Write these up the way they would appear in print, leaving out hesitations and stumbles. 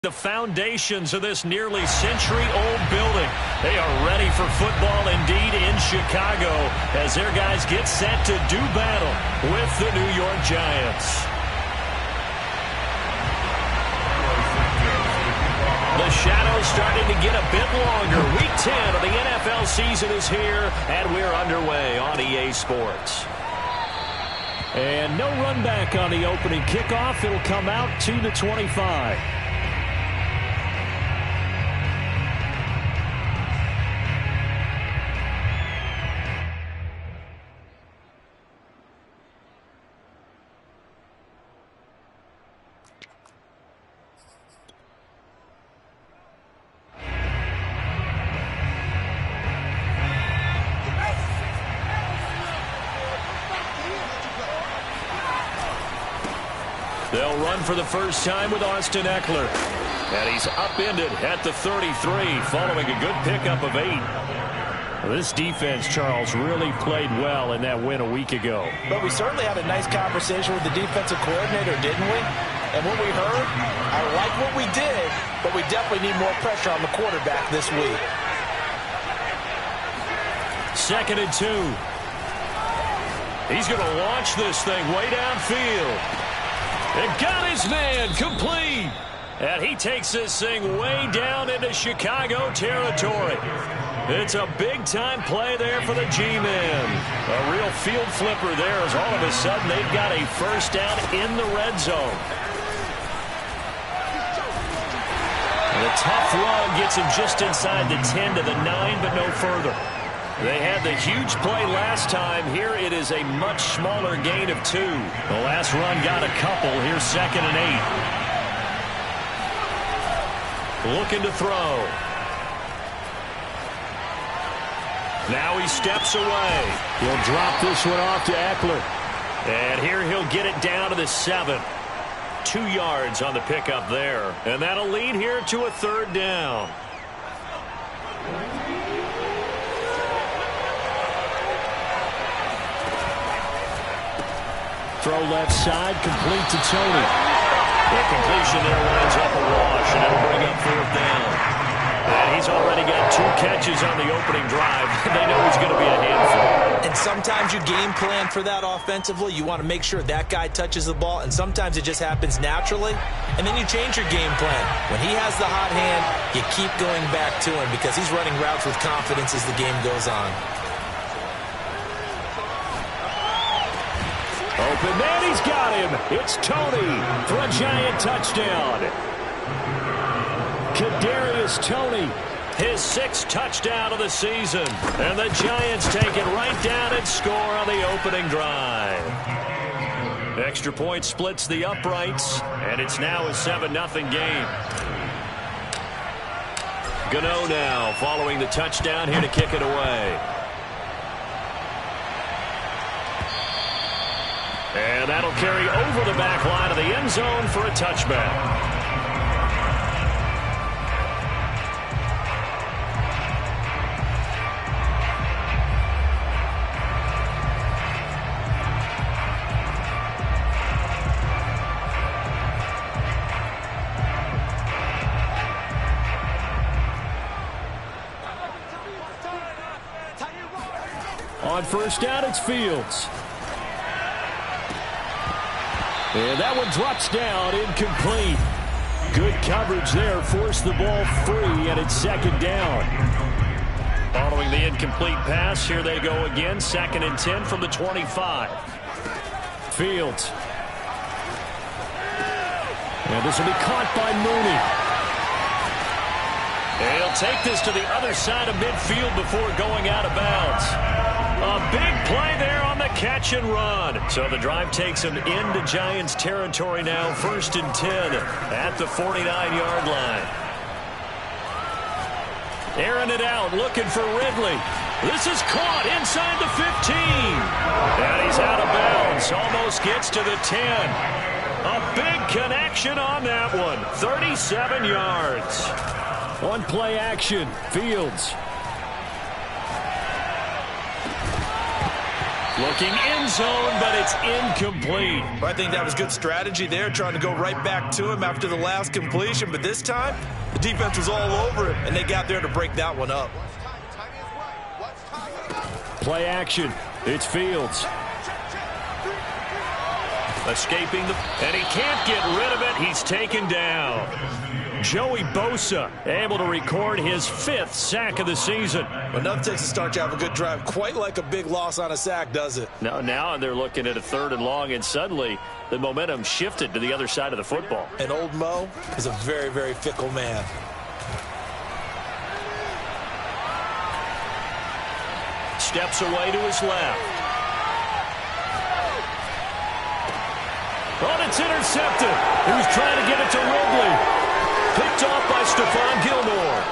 The foundations of this nearly century-old building. They are ready for football indeed in Chicago as their guys get set to do battle with the New York Giants. The shadow's starting to get a bit longer. Week 10 of the NFL season is here, and we're underway on EA Sports. And no run back on the opening kickoff. It'll come out to the 25. They'll run for the first time with Austin Eckler. And he's upended at the 33 following a good pickup of 8. This defense, Charles, really played well in that win a week ago. But we certainly had a nice conversation with the defensive coordinator, didn't we? And what we heard, I like what we did, but we definitely need more pressure on the quarterback this week. 2nd and 2. He's going to launch this thing way downfield. And got his man complete. And he takes this thing way down into Chicago territory. It's a big-time play there for the G-men. A real field flipper there as all of a sudden they've got a first down in the red zone. And a tough run gets him just inside the 10 to the 9, but no further. They had the huge play last time. Here it is a much smaller gain of 2. The last run got a couple. Here's 2nd and 8. Looking to throw. Now he steps away. He'll drop this one off to Eckler. And here he'll get it down to the 7. 2 yards on the pickup there. And that'll lead here to a 3rd down. Throw left side, complete to Tony. The completion there winds up a wash, and it'll bring up 4th down. And he's already got 2 catches on the opening drive. They know he's going to be a handful. And sometimes you game plan for that offensively. You want to make sure that guy touches the ball, and sometimes it just happens naturally. And then you change your game plan. When he has the hot hand, you keep going back to him because he's running routes with confidence as the game goes on. Open man, he's got him. It's Tony for a Giant touchdown. Kadarius Toney, his 6th touchdown of the season. And the Giants take it right down and score on the opening drive. Extra point splits the uprights, and it's now a 7-0 game. Gano now following the touchdown here to kick it away. And that'll carry over the back line of the end zone for a touchback. On first down, it's Fields. And that one drops down, incomplete. Good coverage there, forced the ball free, and it's 2nd down. Following the incomplete pass, here they go again, 2nd and 10 from the 25. Fields. And this will be caught by Mooney. And he'll take this to the other side of midfield before going out of bounds. A big play there on the catch and run. So the drive takes him into Giants territory now. 1st and 10 at the 49-yard line. Airing it out, looking for Ridley. This is caught inside the 15. And he's out of bounds. Almost gets to the 10. A big connection on that one. 37 yards. One play action. Fields. Looking end zone, but it's incomplete. I think that was good strategy there, trying to go right back to him after the last completion. But this time, the defense was all over him, and they got there to break that one up. Play action. It's Fields. Escaping and he can't get rid of it. He's taken down. Joey Bosa able to record his 5th sack of the season. Enough takes a start to have a good drive. Quite like a big loss on a sack, does it? Now they're looking at a 3rd and long, and suddenly the momentum shifted to the other side of the football. And old Mo is a very, very fickle man. Steps away to his left. Oh, it's intercepted. He was trying to get it to Ridley. Picked off by Stephon Gilmore.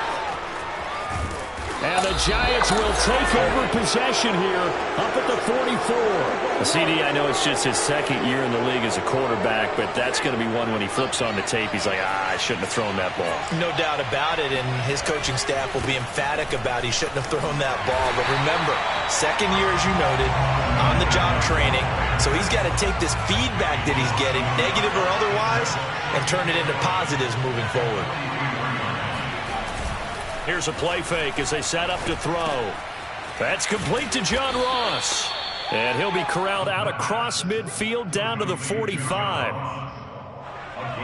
And the Giants will take over possession here up at the 44. CD, I know it's just his 2nd year in the league as a quarterback, but that's going to be one when he flips on the tape. He's like, I shouldn't have thrown that ball. No doubt about it, and his coaching staff will be emphatic about he shouldn't have thrown that ball. But remember, 2nd year, as you noted, on-the-job training. So he's got to take this feedback that he's getting, negative or otherwise, and turn it into positives moving forward. Here's a play fake as they set up to throw. That's complete to John Ross. And he'll be corralled out across midfield down to the 45.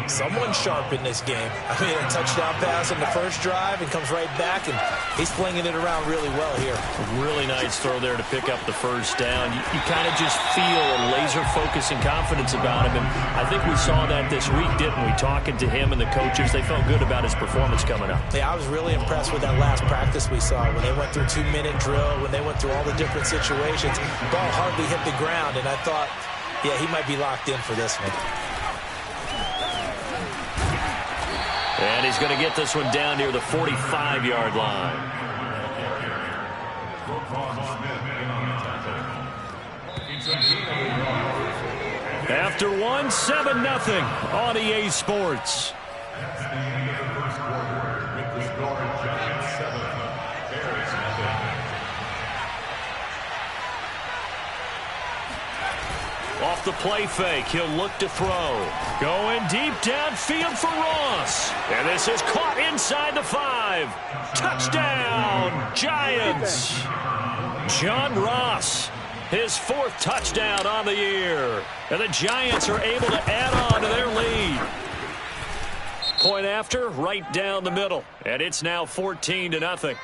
Someone sharp in this game. I mean, a touchdown pass on the first drive and comes right back, and he's flinging it around really well here. Really nice throw there to pick up the first down. You kind of just feel a laser focus and confidence about him, and I think we saw that this week, didn't we? Talking to him and the coaches, they felt good about his performance coming up. Yeah, I was really impressed with that last practice we saw when they went through 2-minute drill, when they went through all the different situations. Ball hardly hit the ground, and I thought, yeah, he might be locked in for this one. And he's going to get this one down near the 45-yard line. After one, 7-0 on EA Sports. Off the play fake, he'll look to throw. Going deep downfield for Ross. And this is caught inside the 5. Touchdown, Giants. John Ross, his 4th touchdown on the year. And the Giants are able to add on to their lead. Point after, right down the middle. And it's now 14-0.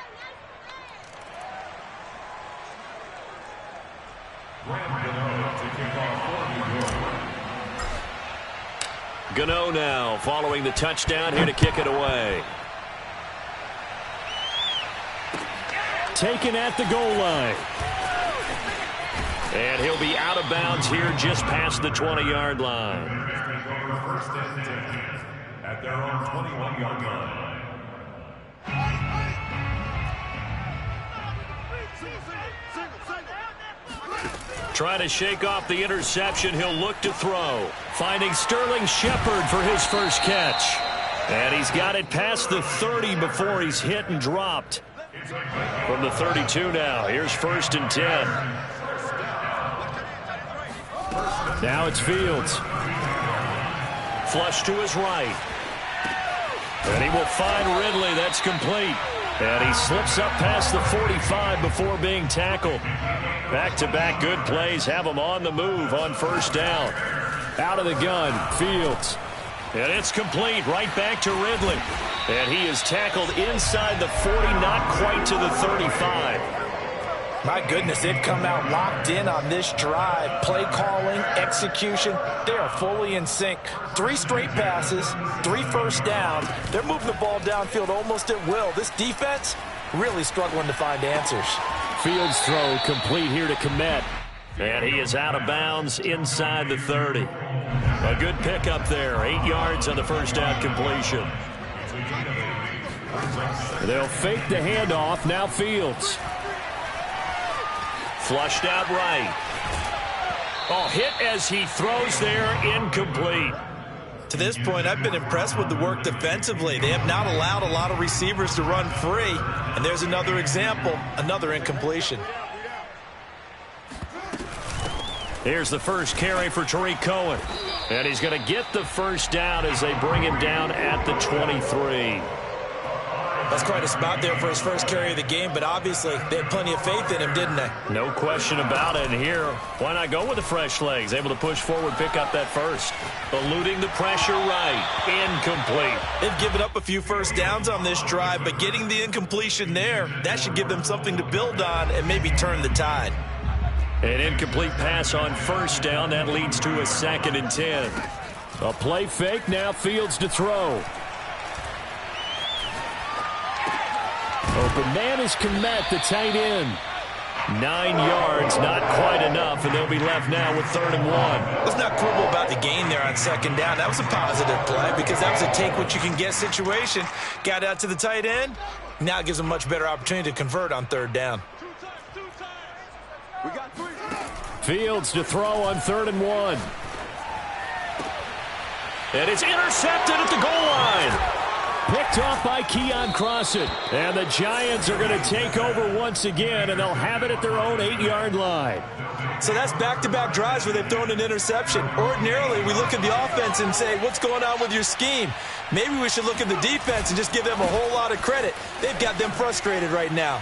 Gano now following the touchdown here to kick it away. Taken at the goal line. And he'll be out of bounds here just past the 20-yard line. At their own 21-yard line. Trying to shake off the interception. He'll look to throw. Finding Sterling Shepard for his first catch. And he's got it past the 30 before he's hit and dropped. From the 32 now. Here's 1st and 10. Now it's Fields. Flush to his right. And he will find Ridley. That's complete. And he slips up past the 45 before being tackled. Back-to-back good plays have him on the move on 1st down. Out of the gun, Fields. And it's complete right back to Ridley. And he is tackled inside the 40, not quite to the 35. My goodness, they've come out locked in on this drive. Play calling, execution, they are fully in sync. 3 straight passes, 3 first downs. They're moving the ball downfield almost at will. This defense really struggling to find answers. Fields throw complete here to Komet. And he is out of bounds inside the 30. A good pickup there. 8 yards on the first down completion. They'll fake the handoff. Now Fields. Flushed out right. Oh, hit as he throws there, incomplete. To this point, I've been impressed with the work defensively. They have not allowed a lot of receivers to run free. And there's another example, another incompletion. Here's the first carry for Tariq Cohen. And he's going to get the first down as they bring him down at the 23. That's quite a spot there for his first carry of the game, but obviously they had plenty of faith in him, didn't they? No question about it. And here, why not go with the fresh legs? Able to push forward, pick up that first. Eluding the pressure right. Incomplete. They've given up a few first downs on this drive, but getting the incompletion there, that should give them something to build on and maybe turn the tide. An incomplete pass on first down. That leads to a 2nd and 10. A play fake. Now Fields to throw. Open man is Kmet, the tight end. 9 yards, not quite enough, and they'll be left now with 3rd and 1. Let's not quibble about the gain there on 2nd down. That was a positive play because that was a take-what-you-can-get situation. Got out to the tight end. Now it gives them a much better opportunity to convert on 3rd down. Fields to throw on 3rd and 1. And it's intercepted at the goal line. Picked off by Keon Crossan. And the Giants are going to take over once again, and they'll have it at their own 8-yard line. So that's back-to-back drives where they've thrown an interception. Ordinarily, we look at the offense and say, what's going on with your scheme? Maybe we should look at the defense and just give them a whole lot of credit. They've got them frustrated right now.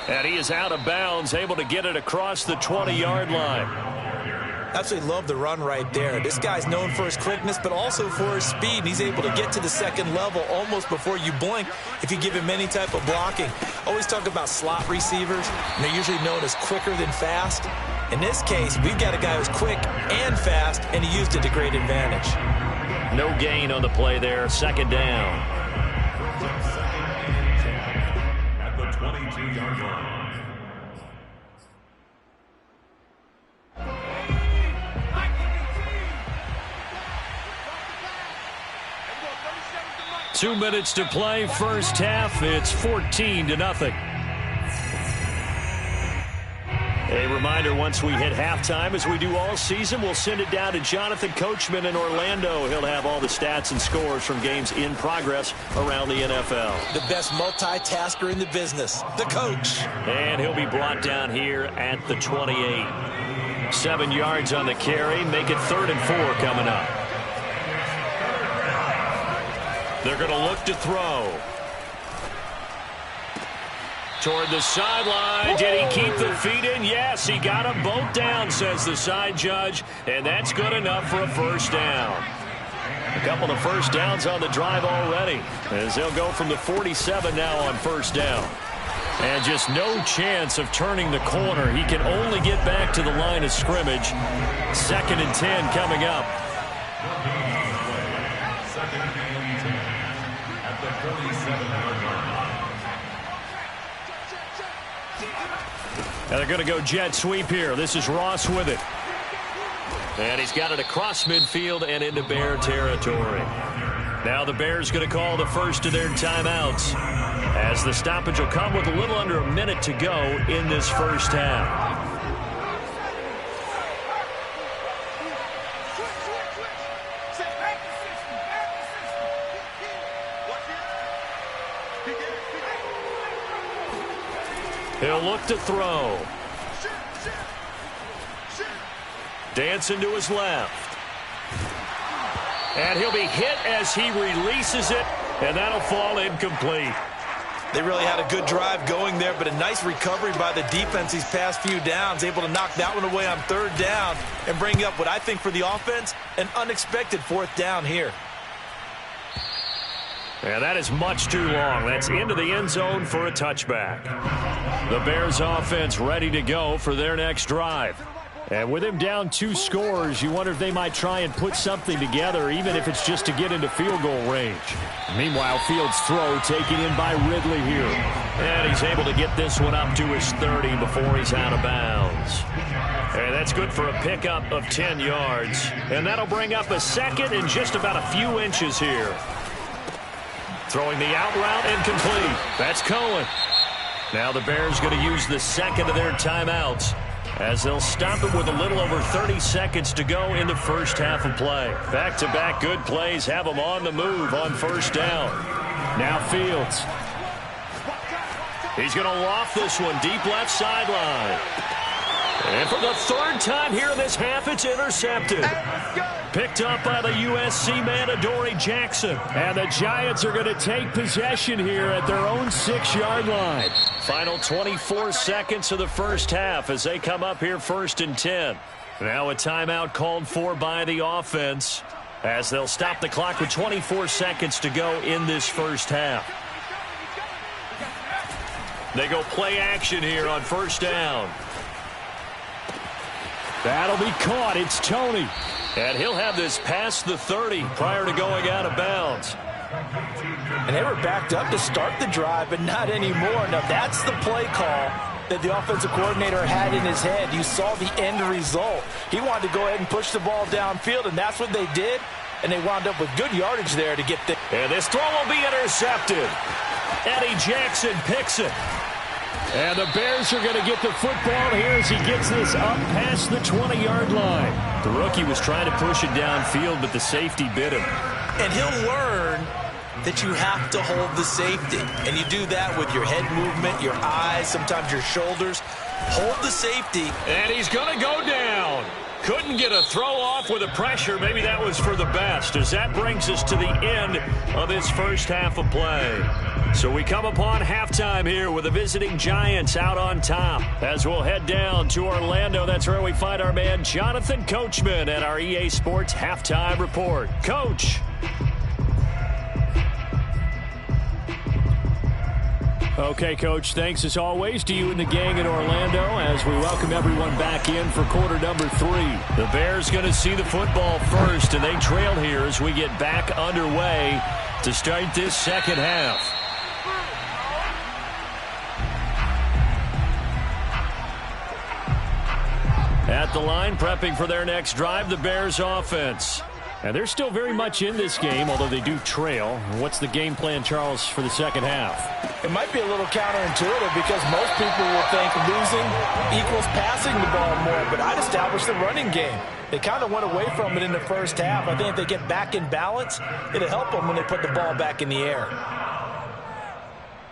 And he is out of bounds, able to get it across the 20-yard line. Absolutely love the run right there. This guy's known for his quickness, but also for his speed. And he's able to get to the 2nd level almost before you blink if you give him any type of blocking. Always talk about slot receivers, and they're usually known as quicker than fast. In this case, we've got a guy who's quick and fast, and he used it to great advantage. No gain on the play there. 2nd down. At the 22-yard line. Two minutes to play, first half. It's 14-0. A reminder, once we hit halftime, as we do all season, we'll send it down to Jonathan Coachman in Orlando. He'll have all the stats and scores from games in progress around the NFL. The best multitasker in the business, the coach. And he'll be brought down here at the 28. 7 yards on the carry, make it 3rd and 4 coming up. They're going to look to throw. Toward the sideline. Did he keep the feet in? Yes, he got them both down, says the side judge. And that's good enough for a first down. A couple of first downs on the drive already, as they'll go from the 47 now on first down. And just no chance of turning the corner. He can only get back to the line of scrimmage. 2nd and 10 coming up. And they're going to go jet sweep here. This is Ross with it. And he's got it across midfield and into Bear territory. Now the Bears going to call the first of their timeouts, as the stoppage will come with a little under a minute to go in this first half. He'll look to throw. Dancing to his left. And he'll be hit as he releases it, and that'll fall incomplete. They really had a good drive going there, but a nice recovery by the defense these past few downs, able to knock that one away on 3rd down and bring up what I think for the offense, an unexpected 4th down here. And that is much too long. That's into the end zone for a touchback. The Bears offense ready to go for their next drive. And with him down 2 scores, you wonder if they might try and put something together, even if it's just to get into field goal range. Meanwhile, Fields' throw taken in by Ridley here. And he's able to get this one up to his 30 before he's out of bounds. And that's good for a pickup of 10 yards. And that'll bring up a 2nd and just about a few inches here. Throwing the out route, incomplete. That's Cohen. Now the Bears going to use the 2nd of their timeouts, as they'll stop it with a little over 30 seconds to go in the first half of play. Back-to-back good plays have them on the move on first down. Now Fields. He's going to loft this one deep left sideline. And for the third time here in this half, it's intercepted. Picked up by the USC man, Adoree Jackson. And the Giants are going to take possession here at their own 6-yard line. Final 24 seconds of the first half as they come up here 1st and 10. Now a timeout called for by the offense as they'll stop the clock with 24 seconds to go in this first half. They go play action here on 1st down. That'll be caught. It's Tony. And he'll have this past the 30 prior to going out of bounds. And they were backed up to start the drive, but not anymore. Now, that's the play call that the offensive coordinator had in his head. You saw the end result. He wanted to go ahead and push the ball downfield, and that's what they did. And they wound up with good yardage there to get there. And this throw will be intercepted. Eddie Jackson picks it. And the Bears are going to get the football here as he gets this up past the 20-yard line. The rookie was trying to push it downfield, but the safety bit him. And he'll learn that you have to hold the safety. And you do that with your head movement, your eyes, sometimes your shoulders. Hold the safety. And he's going to go down. Couldn't get a throw off with the pressure. Maybe that was for the best, as that brings us to the end of this first half of play. So we come upon halftime here with the visiting Giants out on top. As we'll head down to Orlando, that's where we find our man Jonathan Coachman at our EA Sports Halftime Report. Coach. Okay, Coach, thanks as always to you and the gang in Orlando as we welcome everyone back in for quarter number 3. The Bears going to see the football first, and they trail here as we get back underway to start this second half. At the line, prepping for their next drive, the Bears offense. And they're still very much in this game, although they do trail. What's the game plan, Charles, for the second half? It might be a little counterintuitive because most people will think losing equals passing the ball more, but I'd establish the running game. They kind of went away from it in the first half. I think if they get back in balance, it'll help them when they put the ball back in the air.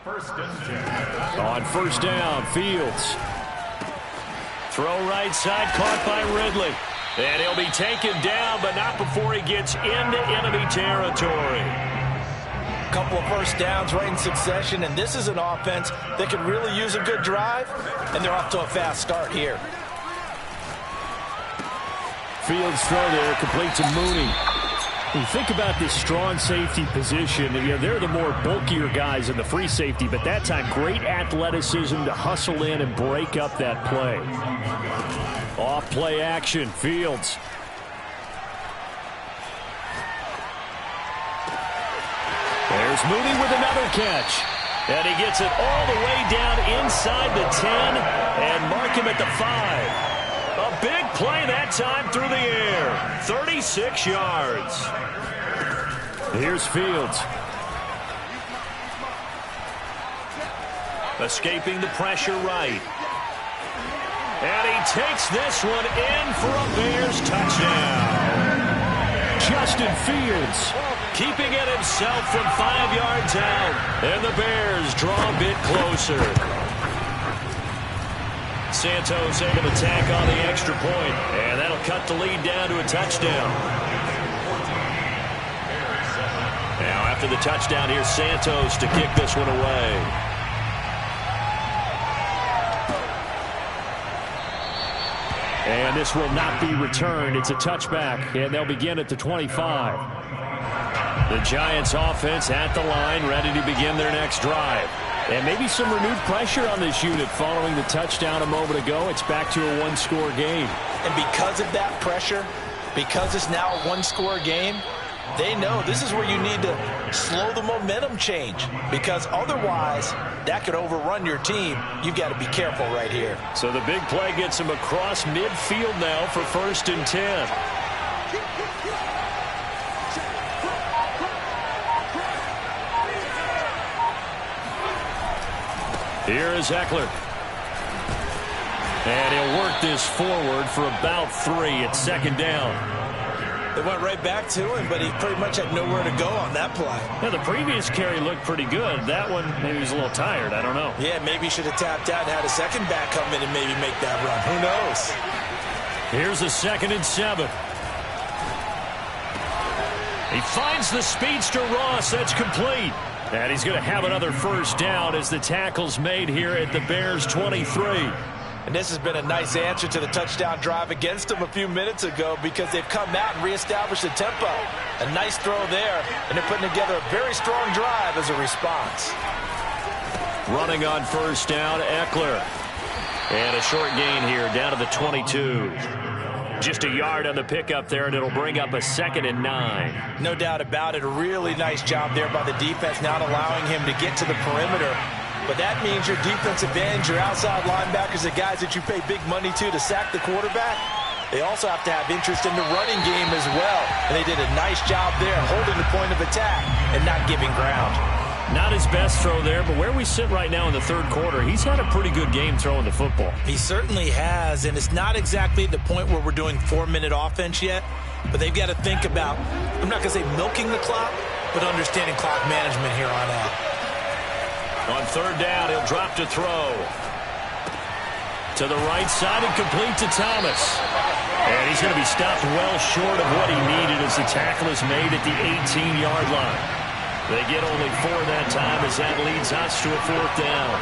On 1st down, Fields. Throw right side, caught by Ridley. And he'll be taken down, but not before he gets into enemy territory. A couple of first downs right in succession, and this is an offense that could really use a good drive, and they're off to a fast start here. Fields throw there, complete to Mooney. When you think about this strong safety position, they're the more bulkier guys in the free safety, but that time great athleticism to hustle in and break up that play. Off play action, Fields. There's Mooney with another catch. And he gets it all the way down inside the 10 and mark him at the 5. A big play that time through the air. 36 yards. Here's Fields. Escaping the pressure right. And he takes this one in for a Bears touchdown. Justin Fields keeping it himself from 5 yards out. And the Bears draw a bit closer. Santos able to tack on the extra point. And that'll cut the lead down to a touchdown. Now after the touchdown, here's Santos to kick this one away. And this will not be returned. It's a touchback, and they'll begin at the 25. The Giants offense at the line, ready to begin their next drive. And maybe some renewed pressure on this unit following the touchdown a moment ago. It's back to a one-score game. And because of that pressure, because it's now a one-score game, they know this is where you need to slow the momentum change, because otherwise that could overrun your team. You've got to be careful right here. So the big play gets him across midfield now for 1st and 10. Here is Eckler. And he'll work this forward for about 3 at 2nd down. It went right back to him, but he pretty much had nowhere to go on that play. Yeah, the previous carry looked pretty good. That one, maybe he was a little tired. I don't know. Yeah, maybe he should have tapped out and had a second back come in and maybe make that run. Who knows? Here's a 2nd and 7. He finds the speedster Ross. That's complete. And he's going to have another first down as the tackle's made here at the Bears 23. And this has been a nice answer to the touchdown drive against them a few minutes ago because they've come out and reestablished the tempo. A nice throw there, and they're putting together a very strong drive as a response. Running on first down, Eckler. And a short gain here down to the 22. Just a yard on the pickup there, and it'll bring up a 2nd and 9. No doubt about it. A really nice job there by the defense, not allowing him to get to the perimeter. But that means your defensive ends, your outside linebackers, the guys that you pay big money to sack the quarterback, they also have to have interest in the running game as well. And they did a nice job there holding the point of attack and not giving ground. Not his best throw there, but where we sit right now in the third quarter, he's had a pretty good game throwing the football. He certainly has, and it's not exactly the point where we're doing 4-minute offense yet, but they've got to think about, I'm not going to say milking the clock, but understanding clock management here on out. On third down, he'll drop to throw. To the right side and complete to Thomas. And he's going to be stopped well short of what he needed as the tackle is made at the 18-yard line. They get only 4 that time as that leads us to a 4th down.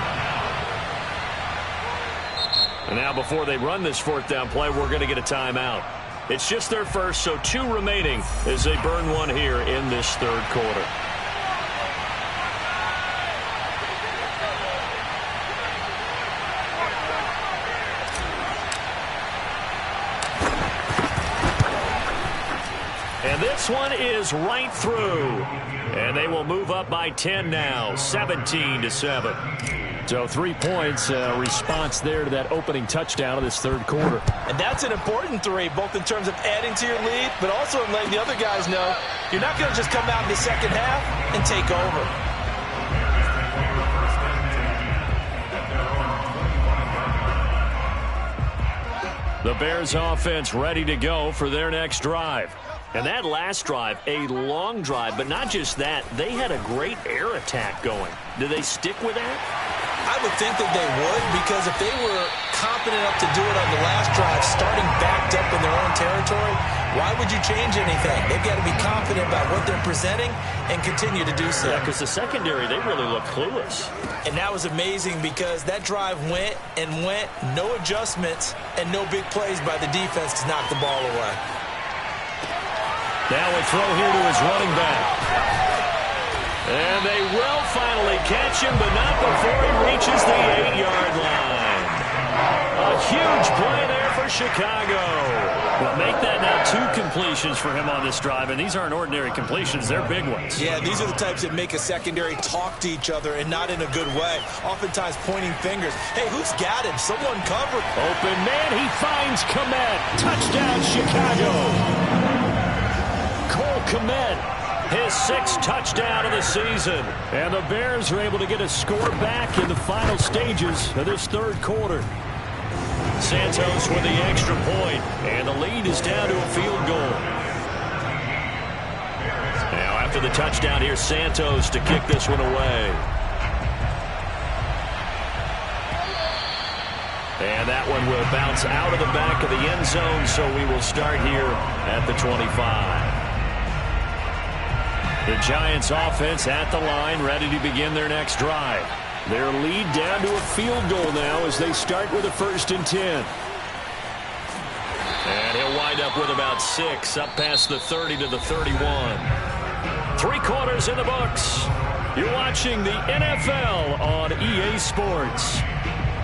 And now before they run this 4th down play, we're going to get a timeout. It's just their first, so 2 remaining as they burn one here in this third quarter. And this one is right through. And they will move up by 10 now, 17-7. So 3 points, response there to that opening touchdown of this third quarter. And that's an important 3, both in terms of adding to your lead, but also in letting the other guys know you're not going to just come out in the second half and take over. The Bears offense ready to go for their next drive. And that last drive, a long drive, but not just that. They had a great air attack going. Do they stick with that? I would think that they would, because if they were confident enough to do it on the last drive, starting backed up in their own territory, why would you change anything? They've got to be confident about what they're presenting and continue to do so. Yeah, because the secondary, they really look clueless. And that was amazing because that drive went and went, no adjustments, and no big plays by the defense to knock the ball away. Now a throw here to his running back. And they will finally catch him, but not before he reaches the 8-yard line. A huge play there for Chicago. Well, make that now 2 completions for him on this drive, and these aren't ordinary completions. They're big ones. Yeah, these are the types that make a secondary talk to each other, and not in a good way. Oftentimes pointing fingers. Hey, who's got him? Someone covered. Open man, he finds Kmet. Touchdown, Chicago. Cole Kmet, his 6th touchdown of the season. And the Bears are able to get a score back in the final stages of this third quarter. Santos with the extra point, and the lead is down to a field goal. Now after the touchdown, here's Santos to kick this one away. And that one will bounce out of the back of the end zone, so we will start here at the 25. The Giants offense at the line, ready to begin their next drive. Their lead down to a field goal now as they start with a 1st and 10. And he'll wind up with about 6, up past the 30 to the 31. 3 quarters in the books. You're watching the NFL on EA Sports.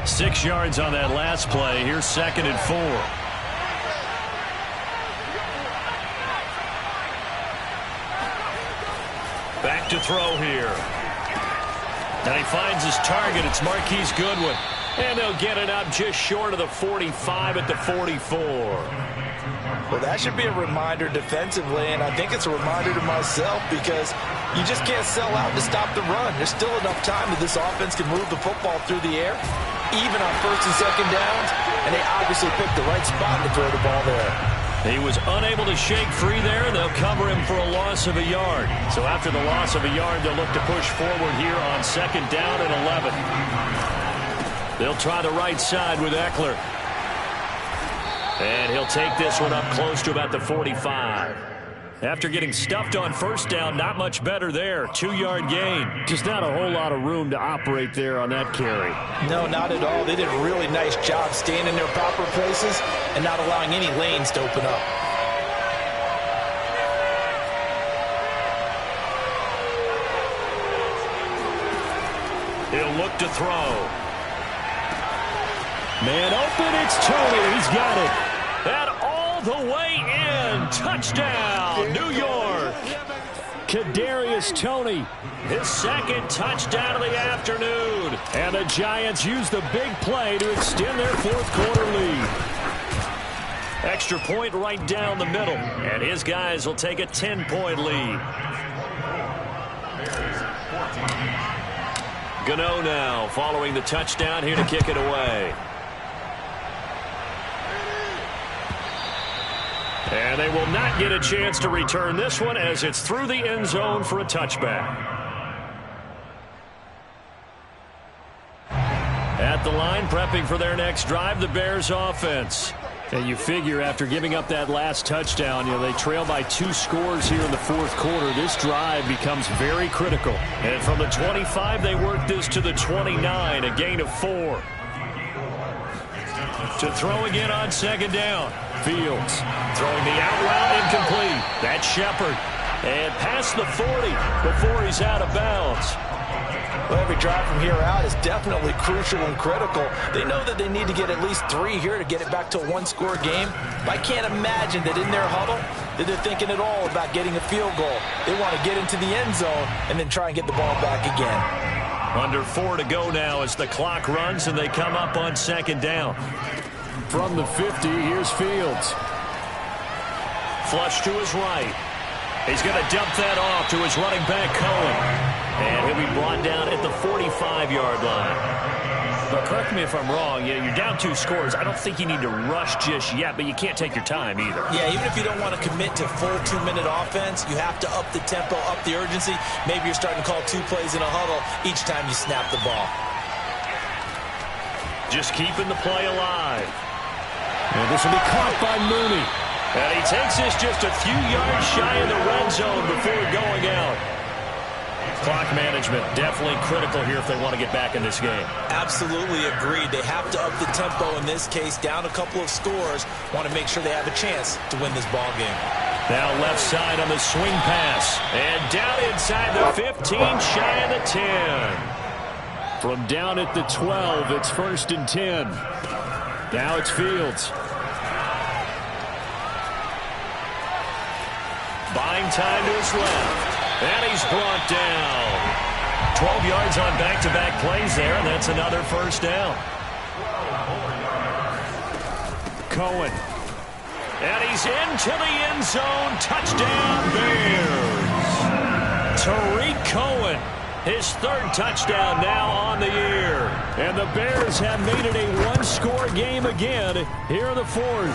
6 yards on that last play. Here's 2nd and 4. Back to throw here. And he finds his target. It's Marquise Goodwin. And they'll get it up just short of the 45 at the 44. Well, that should be a reminder defensively, and I think it's a reminder to myself because you just can't sell out to stop the run. There's still enough time that this offense can move the football through the air, even on 1st and 2nd downs, and they obviously picked the right spot to throw the ball there. He was unable to shake free there. They'll cover him for a loss of a yard. So after the loss of a yard, they'll look to push forward here on 2nd down and 11. They'll try the right side with Eckler. And he'll take this one up close to about the 45. After getting stuffed on 1st down, not much better there. 2-yard gain. Just not a whole lot of room to operate there on that carry. No, not at all. They did a really nice job staying in their proper places and not allowing any lanes to open up. He'll look to throw. Man open, it's Tony. He's got it. And all the way in. Touchdown, New York. Kadarius Toney. His 2nd touchdown of the afternoon. And the Giants use the big play to extend their 4th quarter lead. Extra point right down the middle. And his guys will take a 10-point lead. Gano now following the touchdown here to kick it away. And they will not get a chance to return this one as it's through the end zone for a touchback. At the line, prepping for their next drive, the Bears offense. And you figure after giving up that last touchdown, they trail by 2 scores here in the 4th quarter. This drive becomes very critical. And from the 25, they work this to the 29, a gain of 4. To throw again on 2nd down. Fields throwing the out route, incomplete. That's Shepard. And past the 40 before he's out of bounds. Well, every drive from here out is definitely crucial and critical. They know that they need to get at least 3 here to get it back to a 1-score game. But I can't imagine that in their huddle that they're thinking at all about getting a field goal. They want to get into the end zone and then try and get the ball back again. Under 4 to go now as the clock runs and they come up on 2nd down. From the 50, here's Fields. Flush to his right. He's going to dump that off to his running back, Cohen. And he'll be brought down at the 45-yard line. But correct me if I'm wrong, you're down 2 scores. I don't think you need to rush just yet, but you can't take your time either. Yeah, even if you don't want to commit to full 2-minute offense, you have to up the tempo, up the urgency. Maybe you're starting to call 2 plays in a huddle each time you snap the ball. Just keeping the play alive. And this will be caught by Mooney. And he takes this just a few yards shy of the red zone before going out. Clock management definitely critical here if they want to get back in this game. Absolutely agreed. They have to up the tempo in this case, down a couple of scores. Want to make sure they have a chance to win this ball game. Now left side on the swing pass. And down inside the 15, shy of the 10. From down at the 12, it's 1st and 10. Now it's Fields. Buying time to his left. And he's brought down. 12 yards on back-to-back plays there, and that's another 1st down. Cohen. And he's into the end zone. Touchdown, Bears. Tariq Cohen. His 3rd touchdown now on the year. And the Bears have made it a 1-score game again here in the 4th.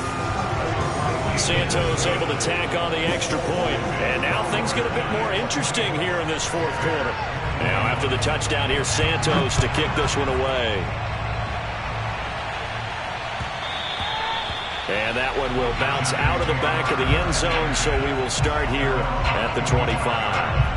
Santos able to tack on the extra point. And now things get a bit more interesting here in this 4th quarter. Now after the touchdown, here's Santos to kick this one away. And that one will bounce out of the back of the end zone, so we will start here at the 25.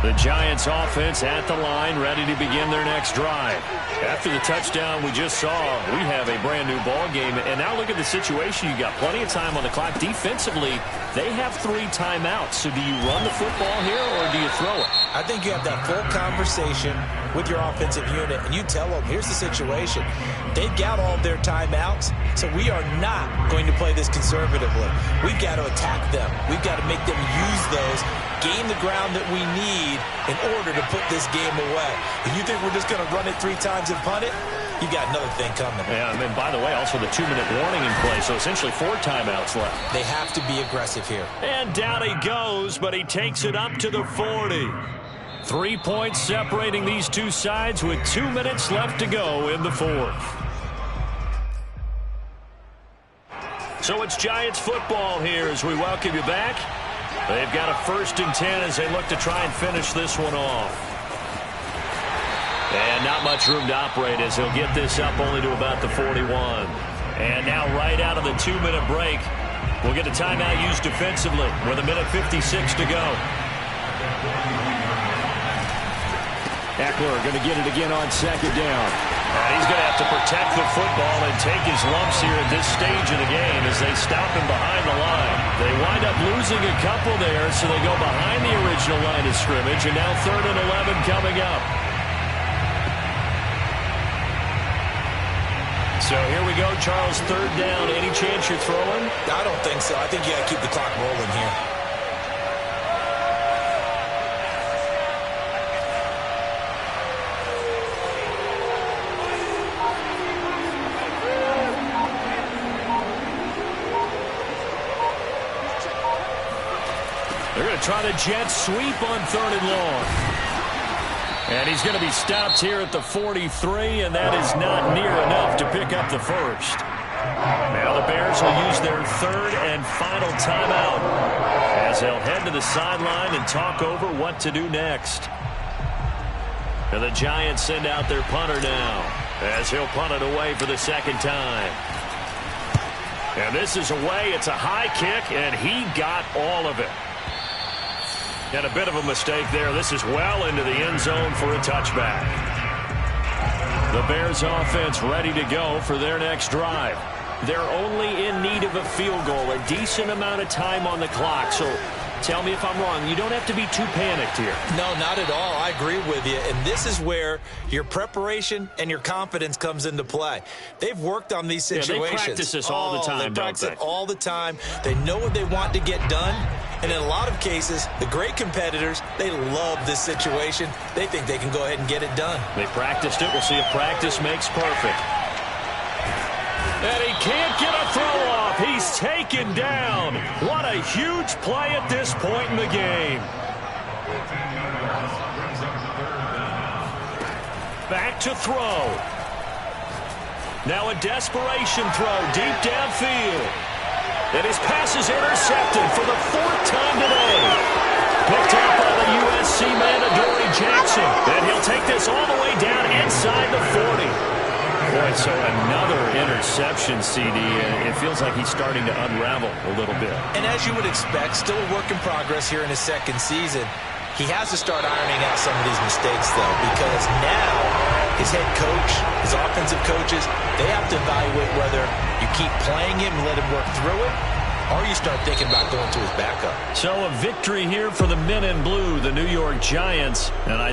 The Giants offense at the line, ready to begin their next drive. After the touchdown we just saw, we have a brand new ball game. And now look at the situation. You got plenty of time on the clock. Defensively, they have 3 timeouts. So do you run the football here or do you throw it? I think you have that full conversation with your offensive unit, and you tell them, here's the situation. They've got all of their timeouts, so we are not going to play this conservatively. We've got to attack them. We've got to make them use those, gain the ground that we need in order to put this game away. If you think we're just going to run it 3 times and punt it, you've got another thing coming. Yeah, and by the way, also the 2-minute warning in play, so essentially 4 timeouts left. They have to be aggressive here. And down he goes, but he takes it up to the 40. 3 points separating these two sides with 2 minutes left to go in the fourth. So it's Giants football here as we welcome you back. They've got a 1st and 10 as they look to try and finish this one off. And not much room to operate as he'll get this up only to about the 41. And now right out of the 2-minute break, we'll get a timeout used defensively with 1:56 to go. Eckler going to get it again on 2nd down. And he's going to have to protect the football and take his lumps here at this stage of the game as they stop him behind the line. They wind up losing a couple there, so they go behind the original line of scrimmage, and now 3rd and 11 coming up. So here we go, Charles, 3rd down. Any chance you're throwing? I don't think so. I think you got to keep the clock rolling here. They're going to try the jet sweep on 3rd and long. And he's going to be stopped here at the 43, and that is not near enough to pick up the first. Now the Bears will use their 3rd and final timeout as they'll head to the sideline and talk over what to do next. And the Giants send out their punter now as he'll punt it away for the 2nd time. And this is away. It's a high kick, and he got all of it. And a bit of a mistake there. This is well into the end zone for a touchback. The Bears offense ready to go for their next drive. They're only in need of a field goal, a decent amount of time on the clock. So tell me if I'm wrong. You don't have to be too panicked here. No, not at all. I agree with you. And this is where your preparation and your confidence comes into play. They've worked on these situations. They practice this all the time, They practice it all the time. They know what they want to get done. And in a lot of cases, the great competitors, they love this situation. They think they can go ahead and get it done. They practiced it. We'll see if practice makes perfect. And he can't get a throw off. He's taken down. What a huge play at this point in the game. Back to throw. Now a desperation throw deep downfield. And his pass is intercepted for the 4th time today. Picked up by the USC man, Adoree Jackson. And he'll take this all the way down inside the 40. Boy, so another interception, CD. It feels like he's starting to unravel a little bit. And as you would expect, still a work in progress here in his 2nd season. He has to start ironing out some of these mistakes, though, because now his head coach, his offensive coaches, they have to evaluate whether you keep playing him and let him work through it, or you start thinking about going to his backup. So a victory here for the men in blue, the New York Giants. And I